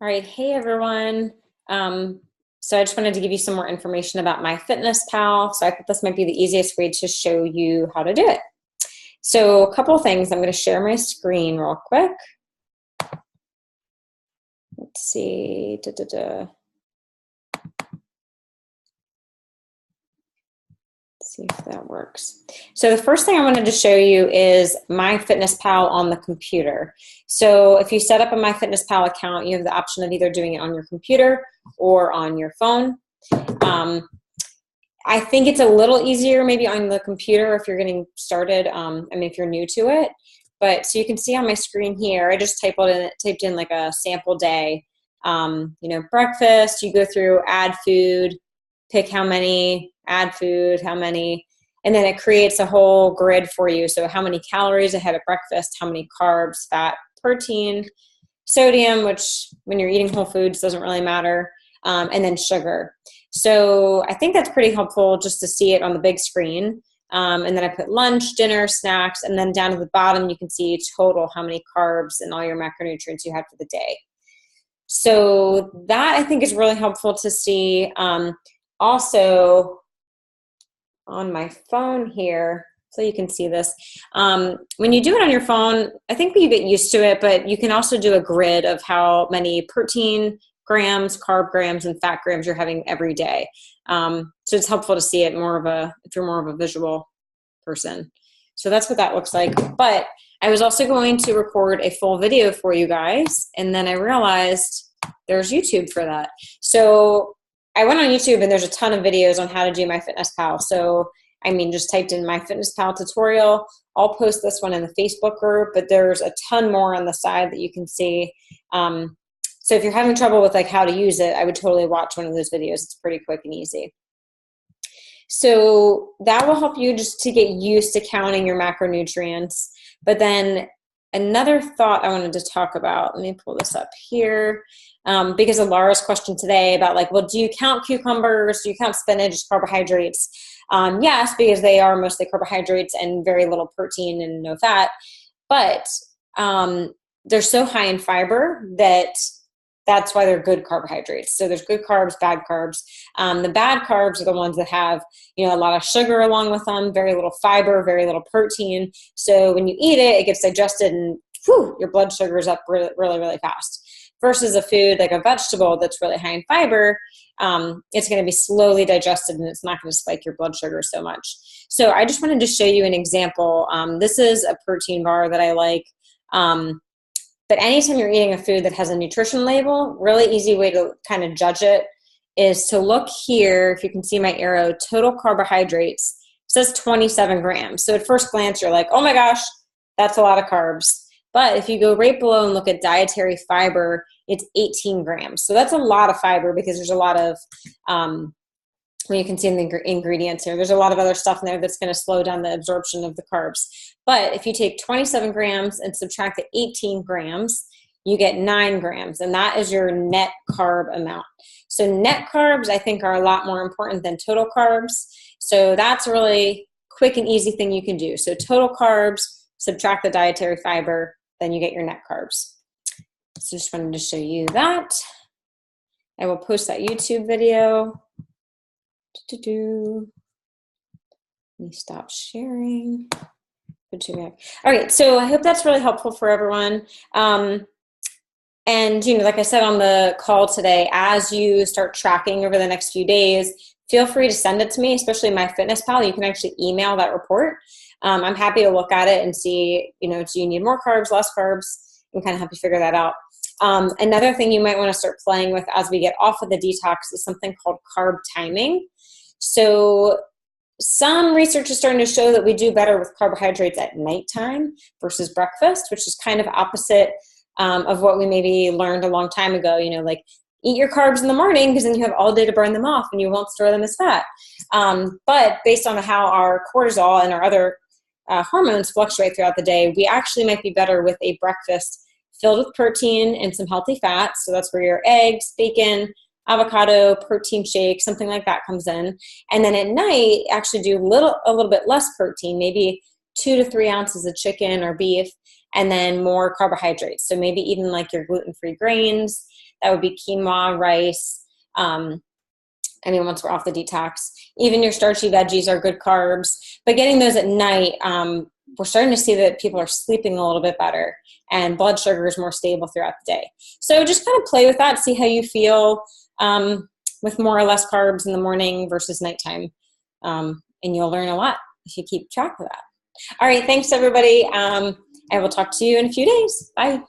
All right, hey everyone. So I just wanted to give you some more information about MyFitnessPal. So I thought this might be the easiest way to show you how to do it. So a couple of things. I'm going to share my screen real quick. Let's see. Let's see if that works. So the first thing I wanted to show you is MyFitnessPal on the computer. So if you set up a MyFitnessPal account, you have the option of either doing it on your computer or on your phone. I think it's a little easier maybe on the computer if you're getting started. If you're new to it. But so you can see on my screen here, I just typed in like a sample day. Breakfast, you go through, add food, pick how many, add food, how many, and then it creates a whole grid for you. So how many calories ahead of breakfast, how many carbs, fat, protein, sodium, which when you're eating whole foods doesn't really matter, and then sugar. So I think that's pretty helpful just to see it on the big screen. And then I put lunch, dinner, snacks, and then down at the bottom you can see total how many carbs and all your macronutrients you had for the day. So that I think is really helpful to see. Also on my phone here, so you can see this. When you do it on your phone, I think you get used to it, but you can also do a grid of how many protein grams, carb grams, and fat grams you're having every day. So it's helpful to see it if you're more of a visual person. So that's what that looks like. But I was also going to record a full video for you guys, and then I realized there's YouTube for that. So I went on YouTube and there's a ton of videos on how to do MyFitnessPal. So, just typed in MyFitnessPal tutorial. I'll post this one in the Facebook group, but there's a ton more on the side that you can see. So if you're having trouble with how to use it, I would totally watch one of those videos. It's pretty quick and easy. So that will help you just to get used to counting your macronutrients. But then another thought I wanted to talk about, let me pull this up here, because of Laura's question today about do you count cucumbers? Do you count spinach as carbohydrates? Yes, because they are mostly carbohydrates and very little protein and no fat. But they're so high in fiber that's why they're good carbohydrates. So there's good carbs, bad carbs. The bad carbs are the ones that have, a lot of sugar along with them, very little fiber, very little protein. So when you eat it, it gets digested and your blood sugar is up really, really, really fast. Versus a food like a vegetable that's really high in fiber, it's going to be slowly digested and it's not going to spike your blood sugar so much. So I just wanted to show you an example. This is a protein bar that I like. But anytime you're eating a food that has a nutrition label, really easy way to kind of judge it is to look here. If you can see my arrow, total carbohydrates, it says 27 grams. So at first glance, you're like, oh my gosh, that's a lot of carbs. But if you go right below and look at dietary fiber, it's 18 grams. So that's a lot of fiber because there's a lot of, when you can see in the ingredients here, there's a lot of other stuff in there that's going to slow down the absorption of the carbs. But if you take 27 grams and subtract the 18 grams, you get 9 grams, and that is your net carb amount. So net carbs, I think, are a lot more important than total carbs. So that's a really quick and easy thing you can do. So total carbs, subtract the dietary fiber, then you get your net carbs. So just wanted to show you that. I will post that YouTube video. Let me stop sharing. All right, so I hope that's really helpful for everyone. And like I said on the call today, as you start tracking over the next few days, feel free to send it to me, especially MyFitnessPal. You can actually email that report. I'm happy to look at it and see, do you need more carbs, less carbs, and kind of help you figure that out. Another thing you might want to start playing with as we get off of the detox is something called carb timing. So some research is starting to show that we do better with carbohydrates at nighttime versus breakfast, which is kind of opposite of what we maybe learned a long time ago. Eat your carbs in the morning because then you have all day to burn them off and you won't store them as fat. But based on how our cortisol and our other hormones fluctuate throughout the day, we actually might be better with a breakfast filled with protein and some healthy fats. So that's where your eggs, bacon, avocado, protein shake, something like that comes in. And then at night, actually do a little bit less protein, maybe 2 to 3 ounces of chicken or beef, and then more carbohydrates. So maybe even your gluten-free grains, that would be quinoa, rice. I mean, once we're off the detox, even your starchy veggies are good carbs, but getting those at night, we're starting to see that people are sleeping a little bit better and blood sugar is more stable throughout the day. So just kind of play with that, see how you feel with more or less carbs in the morning versus nighttime. And you'll learn a lot if you keep track of that. All right. Thanks, everybody. I will talk to you in a few days. Bye.